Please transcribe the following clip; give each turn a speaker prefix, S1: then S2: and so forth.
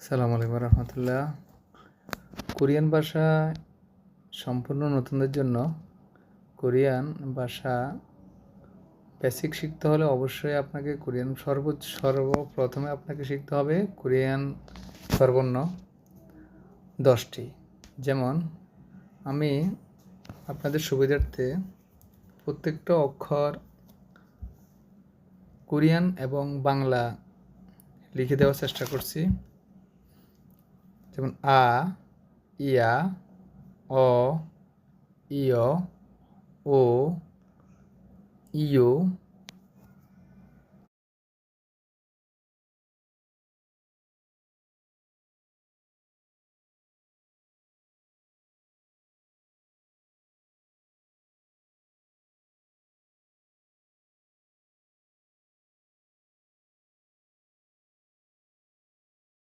S1: আসসালামু আলাইকুম রহমতুল্লাহ। কোরিয়ান ভাষা সম্পূর্ণ নতুনদের জন্য কোরিয়ান ভাষা বেসিক শিখতে হলে অবশ্যই আপনাকে কোরিয়ান সর্বপ্রথমে আপনাকে শিখতে হবে কোরিয়ান স্বরবর্ণ 10টি। যেমন আমি আপনাদের সুবিধার্থে প্রত্যেকটা অক্ষর কোরিয়ান এবং বাংলা লিখে দেওয়ার চেষ্টা করছি। যেমন আ, ইয়া, অ, ইয়, ও, ইয়ো,